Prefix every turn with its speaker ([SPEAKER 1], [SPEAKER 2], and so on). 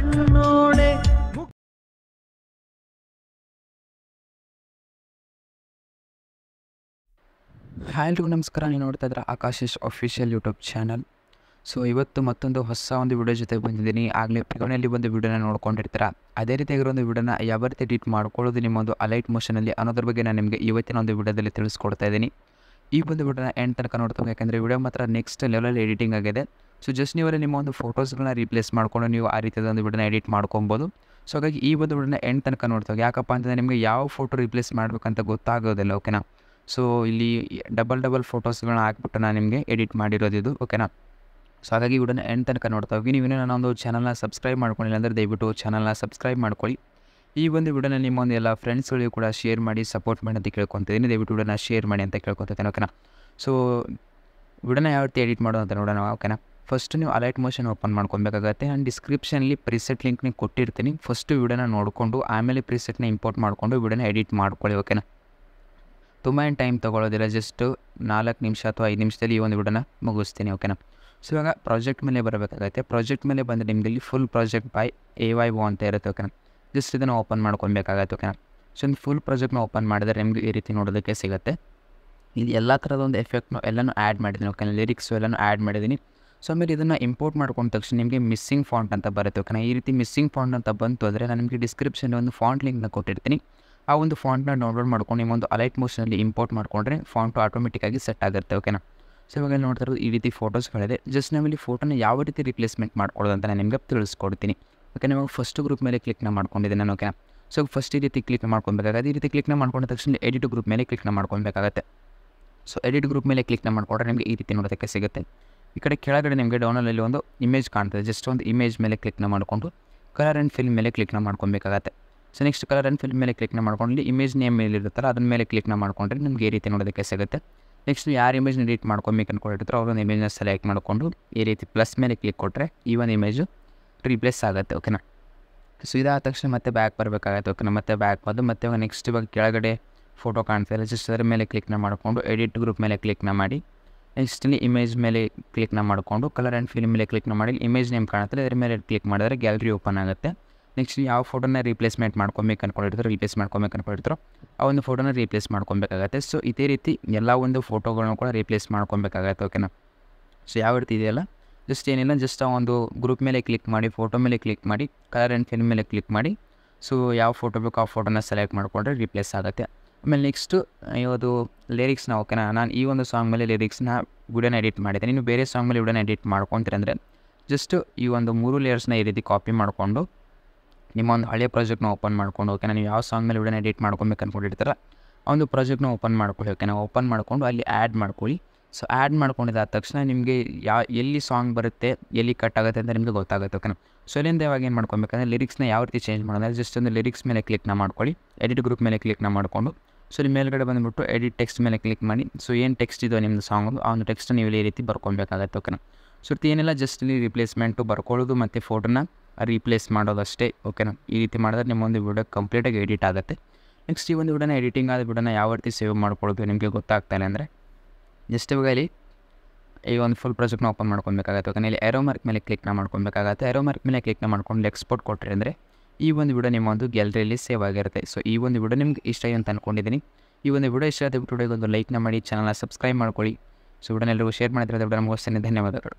[SPEAKER 1] ಕಣ್ಣೋಡೆ.
[SPEAKER 2] Hi ಎಲ್ರಿಗೂ ನಮಸ್ಕಾರ. ನೀವು ನೋಡ್ತಾ ಇದ್ರೆ ಆಕಾಶಿಶ್ ಅಫಿಷಿಯಲ್ ಯೂಟ್ಯೂಬ್ ಚಾನಲ್. ಸೊ ಇವತ್ತು ಮತ್ತೊಂದು ಹೊಸ ಒಂದು ವಿಡಿಯೋ ಜೊತೆ ಬಂದಿದ್ದೀನಿ. ಆಗಲೇ ಪ್ರಿಗೋನಲ್ಲಿ ಒಂದು ವಿಡಿಯೋನ ನೋಡ್ಕೊಂಡಿರ್ತೀರ. ಅದೇ ರೀತಿಯಾಗಿರೋ ಒಂದು ವಿಡಿಯೋನ ಯಾವ ರೀತಿ ಎಡಿಟ್ ಮಾಡ್ಕೊಳ್ಳೋದು ನಿಮ್ಮೊಂದು ಅಲೈಟ್ ಮೋಷನಲ್ಲಿ ಅನ್ನೋದ್ರ ಬಗ್ಗೆ ನಾನು ನಿಮಗೆ ಇವತ್ತಿನ ಒಂದು ವಿಡಿಯೋದಲ್ಲಿ ತಿಳಿಸ್ಕೊಡ್ತಾ ಇದ್ದೀನಿ. ಈ ಒಂದು ವಿಡಿಯೋನ ಎಂಡ್ ತನಕ ನೋಡ್ತಾ ಯಾಕಂದರೆ ವಿಡಿಯೋ ಮಾತ್ರ ನೆಕ್ಸ್ಟ್ ಲೆವೆಲಲ್ಲಿ ಎಡಿಟಿಂಗ್ ಆಗಿದೆ. ಸೊ ಜಸ್ಟ್ ನೀವಲ್ಲಿ ನಿಮ್ಮ ಒಂದು ಫೋಟೋಸ್ಗಳನ್ನ ರೀಪ್ಲೇಸ್ ಮಾಡ್ಕೊಂಡು ನೀವು ಆ ರೀತಿಯಾದ ಒಂದು ವಿಡಿಯೋನ ಎಡಿಟ್ ಮಾಡ್ಕೊಬೋದು. ಸೊ ಹಾಗಾಗಿ ಈ ಒಂದು ವಿಡಿಯೋನ ಎಂಡ್ ತನಕ ನೋಡ್ತಾ ಯಾಕಪ್ಪ ಅಂತಂದರೆ ನಿಮಗೆ ಯಾವ ಫೋಟೋ ರೀಪ್ಲೇಸ್ ಮಾಡಬೇಕಂತ ಗೊತ್ತಾಗೋದಿಲ್ಲ. ಓಕೆನಾ. ಸೊ ಇಲ್ಲಿ ಡಬಲ್ ಫೋಟೋಸ್ಗಳನ್ನ ಹಾಕ್ಬಿಟ್ಟು ನಾನು ನಿಮಗೆ ಎಡಿಟ್ ಮಾಡಿರೋದು ಇದು. ಓಕೆನಾ. ಸೊ ಹಾಗಾಗಿ ವಿಡಿಯೋನ ಎಂಡ್ ತನಕ ನೋಡ್ತಾ ಹೋಗಿ. ನೀವು ನನ್ನ ಒಂದು ಚಾನಲ್ನ ಸಬ್ಸ್ಕ್ರೈಬ್ ಮಾಡ್ಕೊಂಡಿಲ್ಲ ಅಂದರೆ ದಯವಿಟ್ಟು ಚಾನಲ್ನ ಸಬ್ಸ್ಕ್ರೈಬ್ ಮಾಡ್ಕೊಳ್ಳಿ. ಈ ಒಂದು ವಿಡಿಯೋನ ನಿಮ್ಮ ಒಂದು ಎಲ್ಲ ಫ್ರೆಂಡ್ಸ್ಗಳಿಗೂ ಕೂಡ ಶೇರ್ ಮಾಡಿ ಸಪೋರ್ಟ್ ಮಾಡಿ ಅಂತ ಕೇಳ್ಕೊತಿದ್ದೀನಿ. ದಯವಿಟ್ಟು ವಿಡಿಯೋನ ಶೇರ್ ಮಾಡಿ ಅಂತ ಕೇಳ್ಕೊತಿದ್ದೇನೆ. ಓಕೆನಾ. ಸೊ ವಿಡಿಯೋನ ಯಾವ ರೀತಿ ಎಡಿಟ್ ಮಾಡೋದು ಅಂತ ನೋಡೋಣ. ಓಕೆನಾ. ಫಸ್ಟ್ ನೀವು ಅಲೈಟ್ ಮೋಷನ್ ಓಪನ್ ಮಾಡ್ಕೊಬೇಕಾಗತ್ತೆ. ನಾನು ಡಿಸ್ಕ್ರಿಪ್ಷನಲ್ಲಿ ಪ್ರಿಸೆಟ್ ಲಿಂಕ್ನ ಕೊಟ್ಟಿರ್ತೀನಿ. ಫಸ್ಟು ವಿಡಿಯೋನ ನೋಡಿಕೊಂಡು ಆಮೇಲೆ ಪ್ರಿಸೆಟ್ನ ಇಂಪೋರ್ಟ್ ಮಾಡಿಕೊಂಡು ವಿಡಿಯೋನ ಎಡಿಟ್ ಮಾಡ್ಕೊಳ್ಳಿ. ಓಕೆನಾ. ತುಂಬ ಏನು ಟೈಮ್ ತೊಗೊಳ್ಳೋದಿಲ್ಲ. ಜಸ್ಟು 4 ನಿಮಿಷ ಅಥವಾ 5 ನಿಮಿಷದಲ್ಲಿ ಈ ಒಂದು ವಿಡಿಯೋನ ಮುಗಿಸ್ತೀನಿ. ಓಕೆನಾ. ಸೊ ಇವಾಗ ಪ್ರಾಜೆಕ್ಟ್ ಮೇಲೆ ಬರಬೇಕಾಗತ್ತೆ. ಪ್ರಾಜೆಕ್ಟ್ ಮೇಲೆ ಬಂದರೆ ನಿಮಗೆ ಇಲ್ಲಿ ಫುಲ್ ಪ್ರಾಜೆಕ್ಟ್ ಬೈ AYO ಅಂತ ಇರುತ್ತೆ. ಓಕೆನಾ. ಜಸ್ಟ್ ಇದನ್ನು ಓಪನ್ ಮಾಡ್ಕೊಬೇಕಾಗತ್ತೆ. ಓಕೆನಾ. ಸೊ ಒಂದು ಫುಲ್ ಪ್ರಾಜೆಕ್ಟ್ನ ಓಪನ್ ಮಾಡಿದರೆ ನಿಮಗೆ ಈ ರೀತಿ ನೋಡೋದಕ್ಕೆ ಸಿಗುತ್ತೆ. ಇಲ್ಲಿ ಎಲ್ಲ ಥರದ ಒಂದು ಎಫೆಕ್ಟ್ನು ಎಲ್ಲನೂ ಆ್ಯಡ್ ಮಾಡಿದ್ದೀನಿ. ಓಕೆನಾ. ಲಿರಿಕ್ಸು ಎಲ್ಲನೂ ಆ್ಯಡ್ ಮಾಡಿದ್ದೀನಿ. ಸೊ ಆಮೇಲೆ ಇದನ್ನು ಇಂಪೋರ್ಟ್ ಮಾಡ್ಕೊಂಡ ತಕ್ಷಣ ನಿಮಗೆ ಮಿಸ್ಸಿಂಗ್ ಫಾಂಟ್ ಅಂತ ಬರುತ್ತೆ. ಓಕೆನಾ. ಈ ರೀತಿ ಮಿಸ್ಸಿಂಗ್ ಫಾಂಟ್ ಅಂತ ಬಂತು ಅಂದರೆ ನಾನು ನಿಮಗೆ ಡಿಸ್ಕ್ರಿಪ್ಷನಲ್ಲಿ ಒಂದು ಫಾಂಟ್ ಲಿಂಕ್ನ ಕೊಟ್ಟಿರ್ತೀನಿ. ಆ ಒಂದು ಫಾಂಟ್ನ ಡೌನ್ಲೋಡ್ ಮಾಡ್ಕೊಂಡು ನಿಮ್ಮೊಂದು ಅಲೈಟ್ ಮೋಷನಲ್ಲಿ ಇಂಪೋರ್ಟ್ ಮಾಡಿಕೊಂಡ್ರೆ ಫಾಂಟು ಆಟೋಮೆಟಿಕ್ಕಾಗಿ ಸೆಟ್ ಆಗುತ್ತೆ. ಓಕೆನಾ. ಸೊ ಇವಾಗ ನೋಡ್ತಾ ಇರೋದು ಈ ರೀತಿ ಫೋಟೋಸ್ಗಳಿದೆ. ಜಸ್ಟ್ ನಾವಿಲ್ಲಿ ಫೋಟೋನ ಯಾವ ರೀತಿ ರಿಪ್ಲೇಸ್ಮೆಂಟ್ ಮಾಡ್ಕೊಳ್ಳೋದು ಅಂತ ನಾನು ನಿಮಗೆ ತಿಳಿಸ್ಕೊಡ್ತೀನಿ. ಓಕೆ. ಇವಾಗ ಫಸ್ಟ್ ಗ್ರೂಪ್ ಮೇಲೆ ಕ್ಲಿಕ್ನ ಮಾಡ್ಕೊಂಡಿದ್ದೀನಿ ನಾನು. ಓಕೆನಾ. ಸೊ ಫಸ್ಟ್ ಈ ರೀತಿ ಕ್ಲಿಕ್ ಮಾಡ್ಕೊಬೇಕಾಗುತ್ತೆ. ಈ ರೀತಿ ಕ್ಲಿಕ್ನ ಮಾಡ್ಕೊಂಡ ತಕ್ಷಣ ಎಡಿಟ್ ಗ್ರೂಪ್ ಮೇಲೆ ಕ್ಲಿಕ್ನ ಮಾಡ್ಕೊಬೇಕಾಗತ್ತೆ. ಸೊ ಎಡಿಟ್ ಗ್ರೂಪ್ ಮೇಲೆ ಕ್ಲಿಕ್ನ ಮಾಡಿಕೊಂಡ್ರೆ ನಿಮಗೆ ಈ ರೀತಿ ನೋಡೋದಕ್ಕೆ ಸಿಗುತ್ತೆ. ಈ ಕಡೆ ಕೆಳಗಡೆ ನಿಮಗೆ ಡೌನಲ್ಲಿ ಒಂದು ಇಮೇಜ್ ಕಾಣ್ತದೆ. ಜಸ್ಟ್ ಒಂದು ಇಮೇಜ್ ಮೇಲೆ ಕ್ಲಿಕ್ನ ಮಾಡಿಕೊಂಡು ಕಲರ್ ಆ್ಯಂಡ್ ಫಿಲ್ಮ್ ಮೇಲೆ ಕ್ಲಿಕ್ನ ಮಾಡ್ಕೊಬೇಕಾಗತ್ತೆ. So next colour and film ಮೇಲೆ ಕ್ಲಿಕ್ನ ಮಾಡ್ಕೊಂಡು ಇಮೇಜ್ ನೇಮ್ ಮೇಲೆ ಇರುತ್ತಲ್ಲ ಅದ್ರ ಮೇಲೆ ಕ್ಲಿಕ್ನ ಮಾಡಿಕೊಂಡ್ರೆ ನಿಮಗೆ ಈ ರೀತಿ ನೋಡೋದಕ್ಕೆ ಸಿಗುತ್ತೆ. ನೆಕ್ಸ್ಟ್ ಯಾರು ಇಮೇಜ್ನ ಎಡಿಟ್ ಮಾಡ್ಕೊಬೇಕು ಅಂದ್ಕೊಂಡಿರ್ತಾರೋ ಅವ್ರೊಂದು ಇಮೇಜ್ನ ಸೆಲೆಕ್ಟ್ ಮಾಡಿಕೊಂಡು ಈ ರೀತಿ ಪ್ಲಸ್ ಮೇಲೆ ಕ್ಲಿಕ್ ಕೊಟ್ಟರೆ ಈ ಒಂದು ಇಮೇಜು ರೀಪ್ಲೇಸ್ ಆಗುತ್ತೆ. ಓಕೆನಾ. ಸೊ ಇದಾದ ತಕ್ಷಣ ಮತ್ತೆ ಬ್ಯಾಕ್ ಬರಬೇಕಾಗತ್ತೆ. ಓಕೆನಾ. ಮತ್ತೆ ಬ್ಯಾಕ್ ಬಂದು ಮತ್ತೆ ಇವಾಗ ನೆಕ್ಸ್ಟ್ ಇವಾಗ ಕೆಳಗಡೆ ಫೋಟೋ ಕಾಣ್ತಾರೆ. ಜಸ್ಟ್ ಅದರ ಮೇಲೆ ಕ್ಲಿಕ್ನ ಮಾಡಿಕೊಂಡು ಎಡಿಟ್ ಗ್ರೂಪ್ ಮೇಲೆ ಕ್ಲಿಕ್ನ ಮಾಡಿ ನೆಕ್ಸ್ಟ್ ಇಲ್ಲಿ ಇಮೇಜ್ ಮೇಲೆ ಕ್ಲಿಕ್ನ ಮಾಡಿಕೊಂಡು ಕಲರ್ ಆ್ಯಂಡ್ ಫಿಲ್ಮ್ ಮೇಲೆ ಕ್ಲಿಕ್ನ ಮಾಡಿ ಇಮೇಜ್ ನೇಮ್ ಕಾಣುತ್ತೆ ಅದರ ಮೇಲೆ ಕ್ಲಿಕ್ ಮಾಡಿದ್ರೆ ಗ್ಯಾಲರಿ ಓಪನ್ ಆಗುತ್ತೆ. ನೆಕ್ಸ್ಟ್ ಯಾವ ಫೋಟೋನ ರೀಪ್ಲೇಸ್ಮೆಂಟ್ ಮಾಡ್ಕೊಬೇಕು ಅಂದ್ಕೊಂಡಿರ್ತಾರೋ ಆ ಒಂದು ಫೋಟೋನ ರೀಪ್ಲೇಸ್ ಮಾಡ್ಕೊಬೇಕಾಗತ್ತೆ. ಸೊ ಇದೇ ರೀತಿ ಎಲ್ಲ ಒಂದು ಫೋಟೋಗಳನ್ನ ಕೂಡ ರೀಪ್ಲೇಸ್ ಮಾಡ್ಕೊಬೇಕಾಗತ್ತೆ. ಓಕೆನಾ. ಸೊ ಯಾವ ರೀತಿ ಇದೆಯಲ್ಲ ಜಸ್ಟ್ ಏನಿಲ್ಲ, ಜಸ್ಟ್ ಆ ಒಂದು ಗ್ರೂಪ್ ಮೇಲೆ ಕ್ಲಿಕ್ ಮಾಡಿ ಫೋಟೋ ಮೇಲೆ ಕ್ಲಿಕ್ ಮಾಡಿ ಕಲರ್ ಆ್ಯಂಡ್ ಫಿಲ್ಮ್ ಮೇಲೆ ಕ್ಲಿಕ್ ಮಾಡಿ ಸೊ ಯಾವ ಫೋಟೋ ಬೇಕೋ ಆ ಫೋಟೋನ ಸೆಲೆಕ್ಟ್ ಮಾಡಿಕೊಂಡ್ರೆ ರೀಪ್ಲೇಸ್ ಆಗುತ್ತೆ. ಆಮೇಲೆ ನೆಕ್ಸ್ಟು ಇವತ್ತು ಲಿರಿಕ್ಸ್ನ. ಓಕೆನಾ. ನಾನು ಈ ಒಂದು ಸಾಂಗ್ ಮೇಲೆ ಲಿರಿಕ್ಸ್ನ ವಿಡಿಯೋನ ಎಡಿಟ್ ಮಾಡಿದ್ದೀನಿ. ನೀವು ಬೇರೆ ಸಾಂಗ್ ಮೇಲೆ ವಿಡಿಯೋನ ಎಡಿಟ್ ಮಾಡ್ಕೊತೀರಂದರೆ ಜಸ್ಟ್ ಈ ಒಂದು 3 ಲೇಯರ್ಸ್ನ ಈ ರೀತಿ ಕಾಪಿ ಮಾಡಿಕೊಂಡು ನಿಮ್ಮ ಒಂದು ಹಳೆಯ ಪ್ರಾಜೆಕ್ಟ್ನ ಓಪನ್ ಮಾಡ್ಕೊಂಡು ಓಕೆನಾ ನೀವು ಯಾವ ಸಾಂಗ್ ಮೇಲೆ ವಿಡಿಯೋನ ಎಡಿಟ್ ಮಾಡ್ಕೊಬೇಕು ಅಂದ್ಕೊಂಡಿರ್ತಾರ ಆ ಒಂದು ಪ್ರಾಜೆಕ್ಟ್ನ ಓಪನ್ ಮಾಡ್ಕೊಳ್ಳಿ. ಓಕೆನಾ. ಓಪನ್ ಮಾಡಿಕೊಂಡು ಅಲ್ಲಿ ಆ್ಯಡ್ ಮಾಡ್ಕೊಳ್ಳಿ. ಸೊ ಆ್ಯಡ್ ಮಾಡ್ಕೊಂಡಿದ್ದಾದ ತಕ್ಷಣ ನಿಮಗೆ ಎಲ್ಲಿ ಸಾಂಗ್ ಬರುತ್ತೆ ಎಲ್ಲಿ ಕಟ್ ಆಗುತ್ತೆ ಅಂತ ನಿಮಗೆ ಗೊತ್ತಾಗುತ್ತೆ. ಓಕೆನಾ. ಸೊ ಇಲ್ಲಿಂದ ಇವಾಗ ಏನು ಮಾಡ್ಕೊಬೇಕಂದ್ರೆ ಲಿರಿಕ್ಸ್ನ ಯಾವ ರೀತಿ ಚೇಂಜ್ ಮಾಡೋದು ಜಸ್ಟ್ ಒಂದು ಲಿರಿಕ್ಸ್ ಮೇಲೆ ಕ್ಲಿಕ್ನ ಮಾಡ್ಕೊಳ್ಳಿ. ಎಡಿಟ್ ಗ್ರೂಪ್ ಮೇಲೆ ಕ್ಲಿಕ್ನ ಮಾಡಿಕೊಂಡು ಸೊ ನಿಮ್ಮ ಮೇಲ್ಗಡೆ ಬಂದುಬಿಟ್ಟು ಎಡಿಟ್ ಟೆಕ್ಸ್ಟ್ ಮೇಲೆ ಕ್ಲಿಕ್ ಮಾಡಿ ಸೊ ಏನು ಟೆಕ್ಸ್ಟ್ ಇದೋ ನಿಮ್ಮದು ಸಾಂಗು ಆ ಒಂದು ಟೆಕ್ಸ್ಟ್ ನೀವು ಈ ರೀತಿ ಬರ್ಕೊಬೇಕಾಗತ್ತೆ. ಓಕೆನಾ. ಸೊ ಏನಿಲ್ಲ ಜಸ್ಟ್ ಇಲ್ಲಿ ರಿಪ್ಲೇಸ್ಮೆಂಟು ಬರ್ಕೊಳ್ಳೋದು ಮತ್ತು ಫೋಟೋನ ರೀಪ್ಲೇಸ್ ಮಾಡೋದಷ್ಟೇ. ಓಕೆನಾ. ಈ ರೀತಿ ಮಾಡಿದ್ರೆ ನಿಮ್ಮೊಂದು ವಿಡಿಯೋ ಕಂಪ್ಲೀಟಾಗಿ ಎಡಿಟ್ ಆಗುತ್ತೆ. ನೆಕ್ಸ್ಟ್ ಈ ಒಂದು ವಿಡಿಯೋನ ಎಡಿಟಿಂಗ್ ಆದ ವಿಡಿಯೋನ ಯಾವ ರೀತಿ ಸೇವ್ ಮಾಡ್ಕೊಳ್ಳೋದು ನಿಮಗೆ ಗೊತ್ತಾಗ್ತಾಯಿಲ್ಲ ಅಂದರೆ ಜಸ್ಟ್ ಇವಾಗ ಇಲ್ಲಿ ಈ ಒಂದು ಫುಲ್ ಪ್ರಾಜೆಕ್ಟ್ನ ಓಪನ್ ಮಾಡ್ಕೊಬೇಕಾಗತ್ತೆ. ಓಕೆನಾ. ಇಲ್ಲಿ ಏರೋ ಮಾರ್ಕ್ ಮೇಲೆ ಕ್ಲಿಕ್ನ ಮಾಡ್ಕೊಬೇಕಾಗತ್ತೆ. ಏರೋ ಮಾರ್ಕ್ ಮೇಲೆ ಕ್ಲಿಕ್ನ ಮಾಡ್ಕೊಂಡು ಎಕ್ಸ್ಪೋರ್ಟ್ ಕೊಟ್ಟರೆ ಅಂದರೆ ಈ ಒಂದು ವಿಡಿಯೋ ನಿಮ್ಮ ಒಂದು ಗ್ಯಾಲರಿಯಲ್ಲಿ ಸೇವ್ ಆಗಿರುತ್ತೆ. ಸೊ ಈ ಒಂದು ವಿಡಿಯೋ ನಿಮ್ಗೆ ಇಷ್ಟ ಅಂತ ಅಂದ್ಕೊಂಡಿದ್ದೀನಿ. ಈ ಒಂದು ವಿಡಿಯೋ ಇಷ್ಟ ಆದ ವಿಡಿಯೋಗೆ ಒಂದು ಲೈಕ್ನ ಮಾಡಿ ಚಾನಲ್ನ ಸಬ್ಸ್ಕ್ರೈಬ್ ಮಾಡ್ಕೊಳ್ಳಿ. ಸೊ ವಿಡಿಯೋನ ಎಲ್ಲರಿಗೂ ಶೇರ್ ಮಾಡಿದ್ರೆ ವಿಡಿಯೋ ಮುಗಿಸ್ತೇನೆ. ಧನ್ಯವಾದಗಳು.